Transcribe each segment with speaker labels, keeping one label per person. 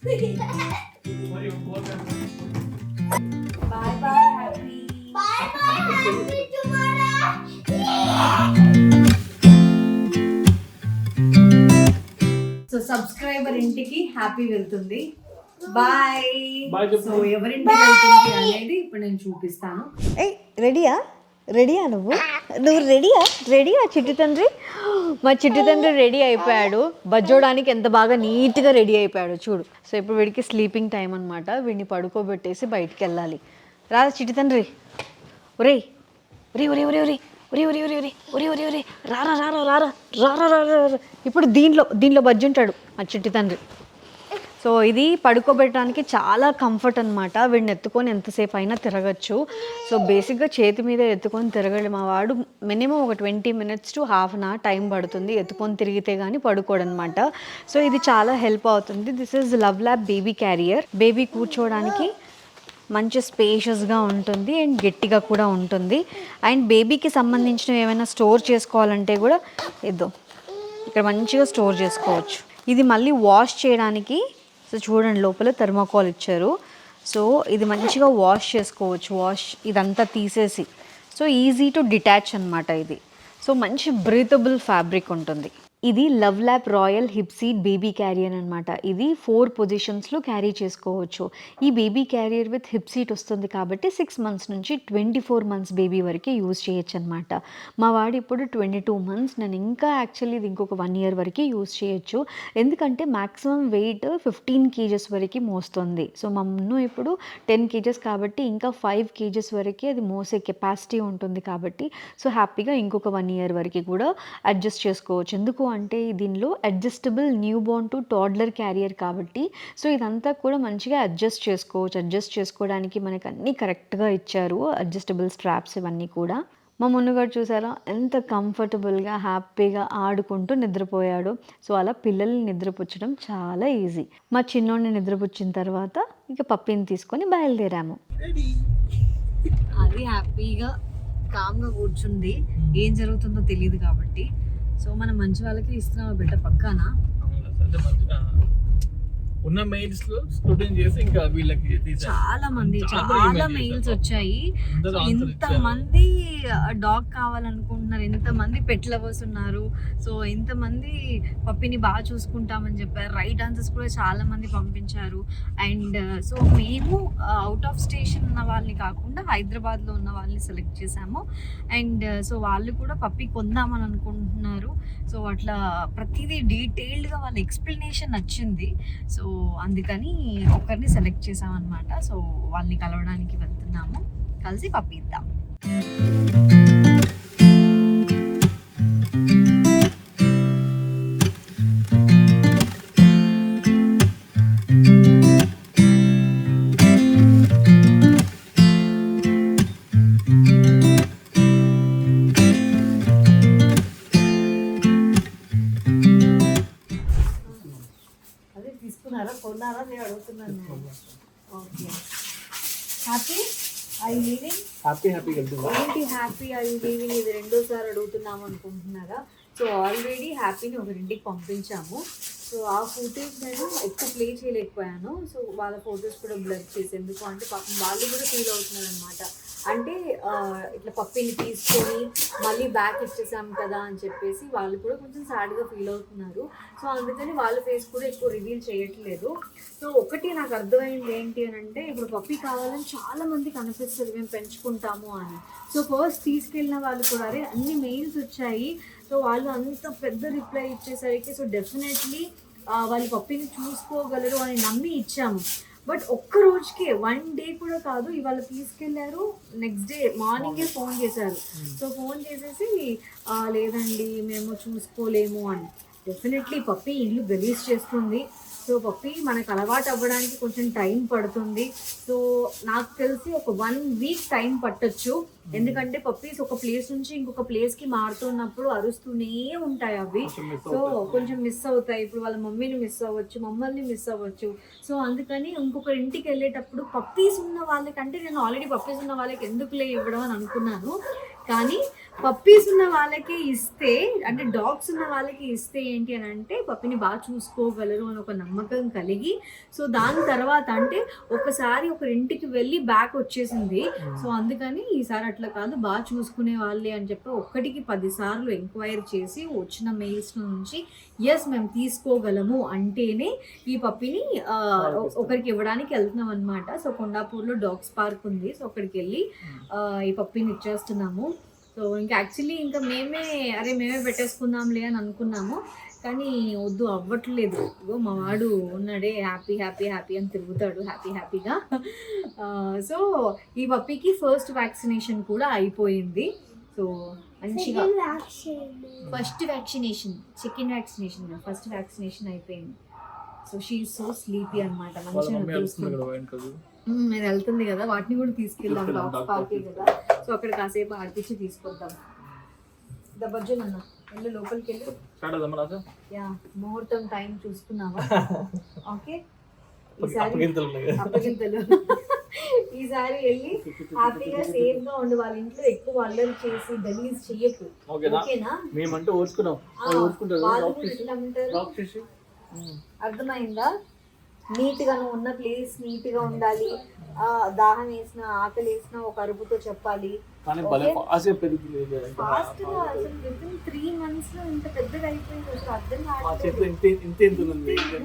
Speaker 1: Bye bye, happy.
Speaker 2: Bye bye, happy tomorrow.
Speaker 1: So subscriber ఇంటికి happy వెళ్తుంది. Bye. So ఎవరింటికి వెళ్తుంది అనేది ఇప్పుడు నేను చూపిస్తాను.
Speaker 3: రెడీయా నువ్వు రెడీయా చిట్టి తండ్రి? మా చిట్టి తండ్రి రెడీ అయిపోయాడు. బజ్జోడానికి ఎంత బాగా నీట్గా రెడీ అయిపోయాడు చూడు. సో ఇప్పుడు వీడికి స్లీపింగ్ టైం అనమాట. వీడిని పడుకోబెట్టేసి బయటికి వెళ్ళాలి. రా చిట్టి తండ్రి. ఒరే ఒరే ఒరే ఒరే ఒరే ఒరే ఒరే ఒరే ఒరే ఒరే ఒరే రారా రారా రారా రారా రారా రారా. ఇప్పుడు దీనిలో బజ్జి ఉంటాడు మా చిట్టి తండ్రి. సో ఇది పడుకోబెట్టడానికి చాలా కంఫర్ట్ అనమాట. వీడిని ఎత్తుకొని ఎంతసేపు అయినా తిరగచ్చు. సో బేసిక్గా చేతి మీద ఎత్తుకొని తిరగడు మా వాడు. మినిమం ఒక 20 minutes to ½ hour టైం పడుతుంది ఎత్తుకొని తిరిగితే కానీ పడుకోడు అనమాట. సో ఇది చాలా హెల్ప్ అవుతుంది. This is love lab baby carrier. Baby కూర్చోవడానికి మంచి స్పేషియస్గా ఉంటుంది అండ్ గట్టిగా కూడా ఉంటుంది. అండ్ బేబీకి సంబంధించినవి ఏమైనా స్టోర్ చేసుకోవాలంటే కూడా ఇక్కడ మంచిగా స్టోర్ చేసుకోవచ్చు. ఇది మళ్ళీ వాష్ చేయడానికి సో చూడండి లోపల థర్మాకోల్ ఇచ్చారు. సో ఇది మంచిగా వాష్ చేసుకోవచ్చు. ఇదంతా తీసేసి సో ఈజీ టు డిటాచ్ అనమాట ఇది. సో మంచి బ్రీతబుల్ ఫ్యాబ్రిక్ ఉంటుంది. ఇది love lab royal hip seat baby carrier అనమాట. ఇది 4 పొజిషన్స్లో క్యారీ చేసుకోవచ్చు. ఈ baby carrier with hip seat వస్తుంది కాబట్టి 6 months నుంచి 24 months బేబీ వరకు యూజ్ చేయొచ్చు అనమాట. మా వాడు ఇప్పుడు 22 months. నేను ఇంకా యాక్చువల్లీ ఇది ఇంకొక 1 year వరకు యూజ్ చేయొచ్చు. ఎందుకంటే మ్యాక్సిమం వెయిట్ 15 kgs వరకు మోస్తుంది. సో మా మున్ను ఇప్పుడు 10 kgs కాబట్టి ఇంకా 5 kgs వరకు అది మోసే కెపాసిటీ ఉంటుంది కాబట్టి సో హ్యాపీగా ఇంకొక 1 year వరకు కూడా అడ్జస్ట్ చేసుకోవచ్చు. ఎందుకు అంటే దీనిలో adjustable new Born to toddler carrier కాబట్టి సో ఇదంతా కూడా మంచిగా అడ్జస్ట్ చేసుకోవచ్చు. అడ్జస్ట్ చేసుకోవడానికి మనకు అన్నీ కరెక్ట్గా ఇచ్చారు. అడ్జస్టబుల్ స్ట్రాప్స్ ఇవన్నీ కూడా. మా మున్నుగాడు చూసారా ఎంత కంఫర్టబుల్గా హ్యాపీగా ఆడుకుంటూ నిద్రపోయాడు. సో అలా పిల్లల్ని నిద్రపుచ్చడం చాలా ఈజీ. మా చిన్నోడిని నిద్రపుచ్చిన తర్వాత ఇక పప్పిని తీసుకొని బయలుదేరాము. అది హ్యాపీగా కామ్గా కూర్చుంది. ఏం జరుగుతుందో తెలియదు కాబట్టి. సో మనం మంచి వాళ్ళకి ఇస్తున్నాం బిడ్డ పక్కన
Speaker 4: ఉన్న మెయిల్స్ లో స్టూడెంట్ చేసి ఇంకా వీళ్ళకి
Speaker 1: చాలా మెయిల్స్ వచ్చాయి. ఇంతమంది డాగ్ కావాలనుకుంటున్నారు, ఇంతమంది పెట్ లవర్స్ ఉన్నారు. సో ఇంతమంది పప్పిని బాగా చూసుకుంటామని చెప్పారు. రైట్ ఆన్సర్స్ కూడా చాలా మంది పంపించారు. అండ్ సో మేము అవుట్ ఆఫ్ స్టేషన్ ఉన్న వాళ్ళని కాకుండా హైదరాబాద్లో ఉన్న వాళ్ళని సెలెక్ట్ చేసాము. అండ్ సో వాళ్ళు కూడా పప్పి కొందామని అనుకుంటున్నారు. సో అట్లా ప్రతిదీ డీటెయిల్డ్గా వాళ్ళ ఎక్స్ప్లెనేషన్ నచ్చింది. సో అందుకని ఒకరిని సెలెక్ట్ చేసామన్నమాట. సో వాళ్ళని కలవడానికి వెళ్తున్నాము. కలిసి పప్పిద్దాం. కొన్నారా నేను అడుగుతున్నాను. ఓకే హ్యాపీ ఐ లీవింగ్ ఏంటి హ్యాపీ ఐ లీవింగ్ ఇది రెండోసారి అడుగుతున్నాము అనుకుంటున్నారా? సో ఆల్రెడీ హ్యాపీని ఒకరింటికి పంపించాము. సో ఆ ఫొటోస్ నేను ఎక్కువ ప్లే చేయలేకపోయాను. సో వాళ్ళ ఫొటోస్ కూడా బ్లర్ చేసి ఎందుకు అంటే పాపం వాళ్ళు కూడా ఫీల్ అవుతున్నారు అనమాట. అంటే ఇట్లా పప్పిని తీసుకొని మళ్ళీ బ్యాక్ ఇచ్చేసాం కదా అని చెప్పేసి వాళ్ళు కూడా కొంచెం సాడ్గా ఫీల్ అవుతున్నారు. సో అందుకని వాళ్ళ ఫేస్ కూడా ఎక్కువ రివీల్ చేయట్లేదు. సో ఒకటి నాకు అర్థమైంది ఏంటి అని అంటే ఇప్పుడు పప్పి కావాలని చాలా మందికి అనిపిస్తుంది మేము పెంచుకుంటాము అని. సో ఫస్ట్ తీసుకెళ్ళిన వాళ్ళు కూడా అరే అన్ని మెయిల్స్ వచ్చాయి. సో వాళ్ళు అంత పెద్ద రిప్లై ఇచ్చేసరికి సో డెఫినెట్లీ వాళ్ళు పప్పిని చూసుకోగలరు అని నమ్మి ఇచ్చాము. బట్ ఒక్క రోజుకే 1 day కూడా కాదు, ఇవాళ తీసుకెళ్లారు. నెక్స్ట్ డే మార్నింగే ఫోన్ చేశారు. సో ఫోన్ చేసేసి లేదండి మేము చూసుకోలేము అని. డెఫినెట్లీ పప్పి ఇల్లు గలీజ్ చేస్తుంది. సో పప్పి మనకు అలవాటు అవ్వడానికి కొంచెం టైం పడుతుంది. సో నాకు తెలిసి ఒక 1 week టైం పట్టొచ్చు. ఎందుకంటే పప్పీస్ ఒక ప్లేస్ నుంచి ఇంకొక ప్లేస్కి మారుతున్నప్పుడు అరుస్తూనే ఉంటాయి అవి. సో కొంచెం మిస్ అవుతాయి. ఇప్పుడు వాళ్ళ మమ్మీని మిస్ అవ్వచ్చు, మమ్మల్ని మిస్ అవ్వచ్చు. సో అందుకని ఇంకొక ఇంటికి వెళ్ళేటప్పుడు పప్పీస్ ఉన్న వాళ్ళకంటే నేను ఆల్రెడీ పప్పీస్ ఉన్న వాళ్ళకి ఎందుకులే ఇవ్వడం అని అనుకున్నాను. కానీ పప్పీస్ ఉన్న వాళ్ళకి ఇస్తే, అంటే డాగ్స్ ఉన్న వాళ్ళకి ఇస్తే ఏంటి అని అంటే పప్పిని బాగా చూసుకోగలరు అని ఒక నమ్మకం కలిగి, సో దాని తర్వాత అంటే ఒకసారి ఒకరింటికి వెళ్ళి బ్యాక్ వచ్చేసింది. సో అందుకని ఈసారి అట్లా కాదు, బాగా చూసుకునే వాళ్ళే అని చెప్పి 1కి 10 సార్లు ఎంక్వైరీ చేసి వచ్చిన మెయిల్స్ నుంచి ఎస్ మేము తీసుకోగలము అంటేనే ఈ పప్పిని ఒకరికి ఇవ్వడానికి వెళ్తున్నాం అనమాట. సో కొండాపూర్లో డాగ్స్ పార్క్ ఉంది, సో అక్కడికి వెళ్ళి ఈ పప్పిని ఇచ్చేస్తున్నాము. సో ఇంకా యాక్చువల్లీ ఇంకా మేమే పెట్టేసుకుందాంలే అని అనుకున్నాము, కానీ వద్దు అవ్వట్లేదు. ఇగో మా వాడు ఉన్నాడే హ్యాపీ హ్యాపీ హ్యాపీ అని తిరుగుతాడు హ్యాపీగా. సో ఈ పప్పీకి ఫస్ట్ వ్యాక్సినేషన్ కూడా అయిపోయింది. సో మంచిగా first vaccination, second vaccination, first vaccination అయిపోయింది. సో షీ సో స్లీపీ అనమాట. మంచిగా మీరు వెళ్తుంది కదా, వాటిని కూడా తీసుకెళ్దాం, డాగ్స్ పార్కే కదా, సో అక్కడ కాసేపు ఆడిపించి తీసుకొద్దాం. దబ్బజ్జు అన్న వెళ్ళి లోపలికి వెళ్ళి యా ముహూర్తం టైం చూసుకున్నావా? ఓకే అప్పగింతలు ఈసారి వెళ్ళి హ్యాపీగా సేఫ్ గా ఉండి వాళ్ళ ఇంట్లో ఎక్కువ అల్లరి చేసి గలీజ్ చెయ్యకు, ఓకేనా?
Speaker 4: మేమంటే ఓర్చుకున్నాం,
Speaker 1: అర్థమైందా? నీట్ గా నువ్వు ఉన్న ప్లేస్ నీట్ గా ఉండాలి. దాహం వేసినా ఆకలి వేసినా ఒక అరుపుతో చెప్పాలి. ఫాస్ట్ గా అసలు వితిన్ 3 months లో ఇంత పెద్దగా అయిపోయింది, అసలు అర్థం కావట్లేదు.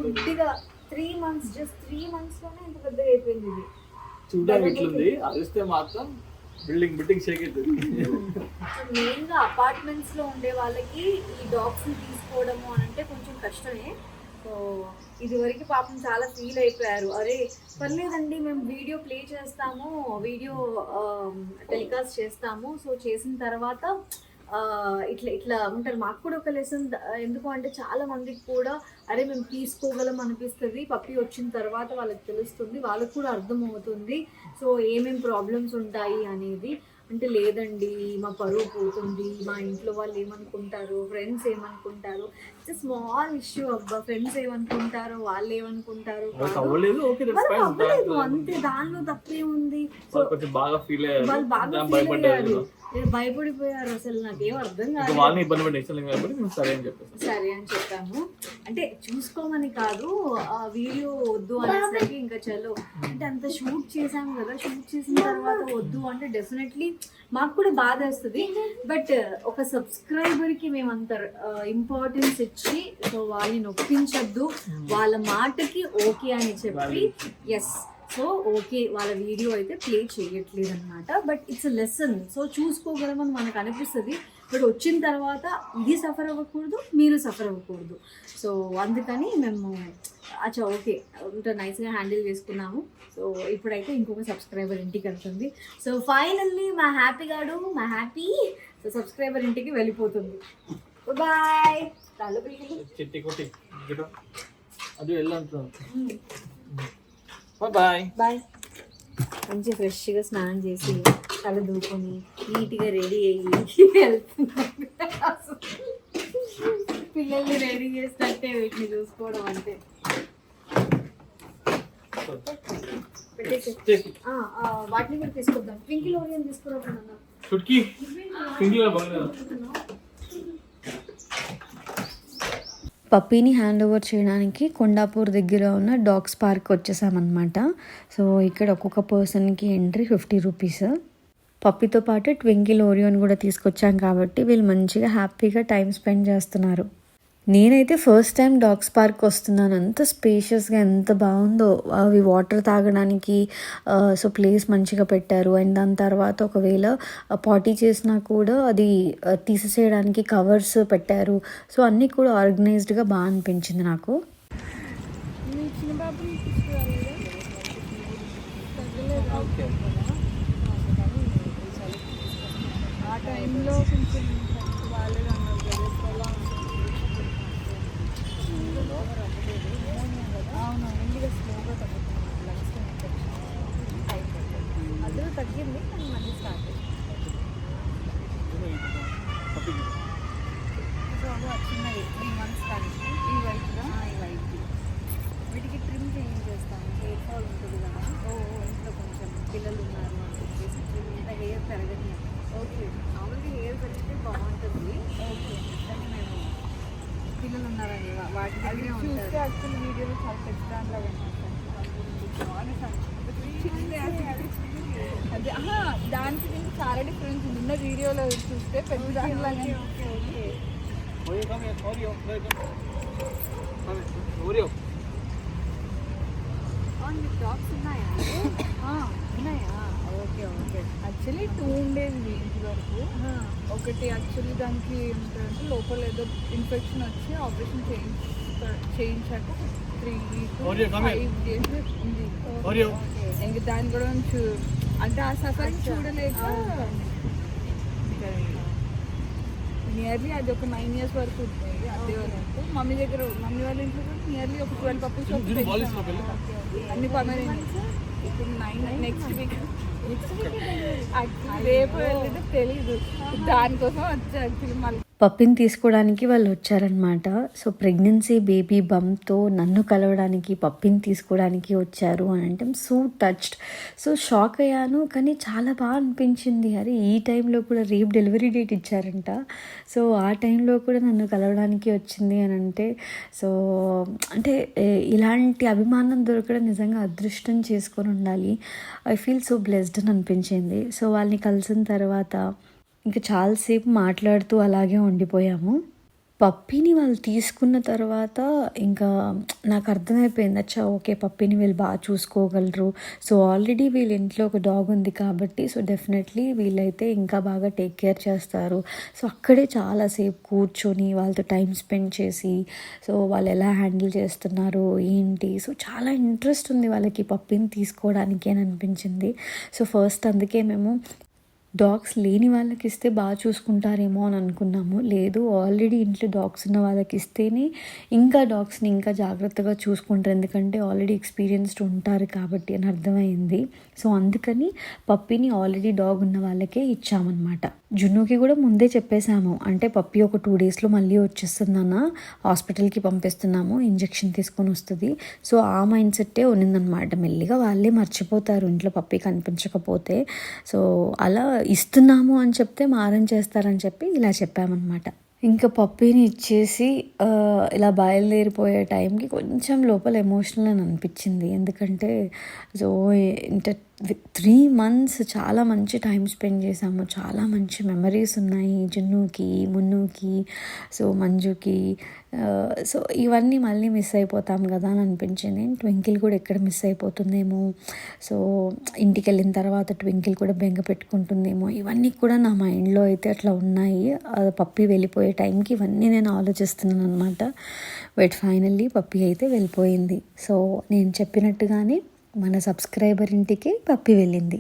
Speaker 1: గుడ్డిగా 3 months, జస్ట్ 3 months లోనే ఇంత పెద్దగా అయిపోయింది. ఇది
Speaker 4: చూడడానికి ఇట్లుంది, అరిస్తే మాత్రం బిల్డింగ్ షేక్ అవుతుంది.
Speaker 1: మెయిన్ గా అపార్ట్మెంట్స్ లో ఉండే వాళ్ళకి ఈ డాగ్స్ ని తీసుకోవడము అని అంటే కొంచెం కష్టమే. సో ఇదివరకు పాపం చాలా ఫీల్ అయిపోయారు, అరే పర్లేదండి మేము వీడియో ప్లే చేస్తాము, వీడియో టెలికాస్ట్ చేస్తాము, సో చేసిన తర్వాత ఇట్లా ఉంటారు. మాకు కూడా ఒక లెసన్, ఎందుకు అంటే చాలా మందికి కూడా అరే మేము తీసుకోగలం అనిపిస్తుంది, పప్పి వచ్చిన తర్వాత వాళ్ళకి తెలుస్తుంది, వాళ్ళకి కూడా అర్థమవుతుంది సో ఏమేమి ప్రాబ్లమ్స్ ఉంటాయి అనేది. అంటే లేదండి మా పరువు పోతుంది, మా ఇంట్లో వాళ్ళు ఏమనుకుంటారు, ఫ్రెండ్స్ ఏమనుకుంటారు, స్మాల్ ఇష్యూ అబ్బా, ఫ్రెండ్స్ ఏమనుకుంటారో వాళ్ళు ఏమనుకుంటారు, అవ్వలేదు అంతే, దానిలో తప్పే ఉంది. వాళ్ళు బాగా ఫీల్ అయ్యారు, భయపడిపోయారు, అసలు నాకేం అర్థం కాదు. సరే అని చెప్పాము, అంటే చూసుకోమని కాదు, వీడియో వద్దు అనేసరికి ఇంకా చలో అంటే అంత షూట్ చేసాము కదా, షూట్ చేసిన తర్వాత వద్దు అంటే డెఫినెట్లీ మాకు కూడా బాధ వస్తుంది. బట్ ఒక సబ్స్క్రైబర్కి మేము అంత ఇంపార్టెన్స్ ఇచ్చి సో వాళ్ళని నొప్పించద్దు, వాళ్ళ మాటకి ఓకే అని చెప్పి ఎస్ సో ఓకే వాళ్ళ వీడియో అయితే ప్లే చేయట్లేదు అనమాట. బట్ ఇట్స్ లెసన్, సో చూసుకోగలమని మనకు అనిపిస్తుంది. బట్ వచ్చిన తర్వాత ఇది సఫర్ అవ్వకూడదు, మీరు సఫర్ అవ్వకూడదు. సో అందుకని మేము అచ్చా ఓకే ఇంత నైస్గా హ్యాండిల్ చేసుకున్నాము. సో ఇప్పుడైతే ఇంకొక సబ్స్క్రైబర్ ఇంటికి వెళ్తుంది. సో ఫైనల్లీ మా హ్యాపీ గాడు, మా హ్యాపీ సో సబ్స్క్రైబర్ ఇంటికి వెళ్ళిపోతుంది. Bye
Speaker 4: bye
Speaker 1: bye. మంచిగా ఫ్రెష్గా స్నానం చేసి తల దూకొని నీట్గా రెడీ అయ్యి వెళ్తున్నాను. పిల్లల్ని రెడీ చేసినట్టే వీటిని చూసుకోవడం అంటే. వాటిని కూడా తీసుకొద్దాం. ట్వింకిల్ ఓరియన్ తీసుకురాకుండా
Speaker 3: పప్పీని హ్యాండ్ ఓవర్ చేయడానికి కొండాపూర్ దగ్గర ఉన్న డాగ్స్ పార్క్ వచ్చేసామన్నమాట. సో ఇక్కడ ఒక్కొక్క పర్సన్కి ఎంట్రీ 50 రూపీస్. పప్పీతో పాటు ట్వింకిల్ ఓరియోన్ కూడా తీసుకొచ్చాం కాబట్టి వీళ్ళు మంచిగా హ్యాపీగా టైం స్పెండ్ చేస్తున్నారు. నేనైతే ఫస్ట్ టైం డాగ్స్ పార్క్ వస్తున్నాను. అంత స్పేషియస్గా ఎంత బాగుందో, అవి వాటర్ తాగడానికి సో ప్లేస్ మంచిగా పెట్టారు. అండ్ దాని తర్వాత ఒకవేళ పాటీ చేసినా కూడా అది తీసేసేయడానికి కవర్స్ పెట్టారు. సో అన్నీ కూడా ఆర్గనైజ్డ్గా బాగా అనిపించింది నాకు.
Speaker 1: ఆ టైంలో కొంచెం అందులో తగ్గింది కానీ మళ్ళీ స్టార్ట్ చిన్నవి 3 months కానీ ఈ వైపుగా ఈ వైపుకి వీటికి ట్రిమ్ చేయించేస్తాను. హెయిర్ ఫాల్ ఉంటుంది కదా, ఇంట్లో కొంచెం పిల్లలు ఉన్నారు అని చెప్పేసి ట్రిమ్ హెయిర్ పెరగని ఓకే మామూలుగా హెయిర్ కలిపితే బాగుంటుంది. ఓకే కానీ మేము పిల్లలు ఉన్నారని వాటి దగ్గరే ఉంటారు.
Speaker 5: యాక్చువల్ వీడియోలో చాలా పెద్ద దానిలాగా అదే దానికి దీనికి చాలా డిఫరెన్స్ ఉంది. ఉన్న వీడియోలో చూస్తే పెద్ద దానిలాగా.
Speaker 1: టాప్స్ ఉన్నాయా? ఉన్నాయా? Okay okay.
Speaker 5: యాక్చువల్లీ 2 ఉండేది వీటి వరకు. ఒకటి యాక్చువల్లీ దానికి ఏమంటారంటే లోపల ఏదో ఇన్ఫెక్షన్ వచ్చి ఆపరేషన్ చేయించాక 3 to 5 days ఉంది. ఇంకా దాని కూడా అంటే ఆ సఫర్ చూడలేక నియర్లీ అది ఒక 9 years వరకు ఉంటుంది. అదే వరకు మమ్మీ వాళ్ళ ఇంట్లో కూడా నియర్లీ ఒక 12 puppies అన్ని పర్మనెంట్. ఇప్పుడు 9 నెక్స్ట్ వీక్ రేపు వెళ్ళితే తెలీదు. దానికోసం వచ్చా యాక్చువల్లీ మళ్ళీ
Speaker 3: పప్పిని తీసుకోవడానికి వాళ్ళు వచ్చారనమాట. సో ప్రెగ్నెన్సీ బేబీ బంప్తో నన్ను కలవడానికి పప్పిని తీసుకోవడానికి వచ్చారు అని అంటే సో టచ్డ్. సో షాక్ అయ్యాను కానీ చాలా బాగా అనిపించింది. అరే ఈ టైంలో కూడా రేపు డెలివరీ డేట్ ఇచ్చారంట. సో ఆ టైంలో కూడా నన్ను కలవడానికి వచ్చింది అని అంటే సో అంటే ఇలాంటి అభిమానం దొరకడం నిజంగా అదృష్టం చేసుకొని ఉండాలి. ఐ ఫీల్ సో బ్లెస్డ్ అని అనిపించింది. సో వాళ్ళని కలిసిన తర్వాత ఇంకా చాలాసేపు మాట్లాడుతూ అలాగే ఉండిపోయాము. పప్పిని వాళ్ళు తీసుకున్న తర్వాత ఇంకా నాకు అర్థమైపోయింది, అచ్చా ఓకే పప్పిని వీళ్ళు బాగా చూసుకోగలరు. సో ఆల్రెడీ వీళ్ళ ఇంట్లో ఒక డాగ్ ఉంది కాబట్టి సో డెఫినెట్లీ వీళ్ళైతే ఇంకా బాగా టేక్ కేర్ చేస్తారు. సో అక్కడే చాలాసేపు కూర్చొని వాళ్ళతో టైం స్పెండ్ చేసి సో వాళ్ళు ఎలా హ్యాండిల్ చేస్తున్నారు ఏంటి, సో చాలా ఇంట్రెస్ట్ ఉంది వాళ్ళకి పప్పిని తీసుకోవడానికి అని అనిపించింది. సో ఫస్ట్ అందుకే మేము డాగ్స్ లేని వాళ్ళకి ఇస్తే బాగా చూసుకుంటారేమో అని అనుకున్నాము. లేదు ఆల్రెడీ ఇంట్లో డాగ్స్ ఉన్న వాళ్ళకి ఇస్తేనే ఇంకా డాగ్స్ని ఇంకా జాగ్రత్తగా చూసుకుంటారు, ఎందుకంటే ఆల్రెడీ ఎక్స్పీరియన్స్డ్ ఉంటారు కాబట్టి అని అర్థమైంది. సో అందుకని పప్పిని ఆల్రెడీ డాగ్ ఉన్న వాళ్ళకే ఇచ్చామన్నమాట. జున్నుకి కూడా ముందే చెప్పేశాము, అంటే పప్పి ఒక 2 daysలో మళ్ళీ వచ్చేస్తుందన్న, హాస్పిటల్కి పంపిస్తున్నాము, ఇంజెక్షన్ తీసుకొని వస్తుంది. సో ఆ మైండ్ సెట్టే ఉన్నిందనమాట. మెల్లిగా వాళ్ళే మర్చిపోతారు ఇంట్లో పప్పి కనిపించకపోతే. సో అలా ఇస్తున్నాము అని చెప్తే మారం చేస్తారని చెప్పి ఇలా చెప్పామన్నమాట. ఇంకా పప్పిని ఇచ్చేసి ఇలా బయలుదేరిపోయే టైంకి కొంచెం లోపల ఎమోషనల్ అని అనిపించింది. ఎందుకంటే సో 3 months చాలా మంచి టైం స్పెండ్ చేసాము, చాలా మంచి మెమరీస్ ఉన్నాయి జున్నుకి, మున్నుకి, సో మంజుకి. సో ఇవన్నీ మళ్ళీ మిస్ అయిపోతాం కదా అని అనిపించింది. ట్వింకిల్ కూడా ఎక్కడ మిస్ అయిపోతుందేమో, సో ఇంటికి వెళ్ళిన తర్వాత ట్వింకిల్ కూడా బెంగ పెట్టుకుంటుందేమో, ఇవన్నీ కూడా నా మైండ్లో అయితే అట్లా ఉన్నాయి. పప్పి వెళ్ళిపోయే టైంకి ఇవన్నీ నేను ఆలోచిస్తున్నాను అనమాట. బట్ ఫైనల్లీ పప్పి అయితే వెళ్ళిపోయింది. సో నేను చెప్పినట్టుగానే మన సబ్స్క్రైబర్ ఇంటికి పప్పి వెళ్ళింది.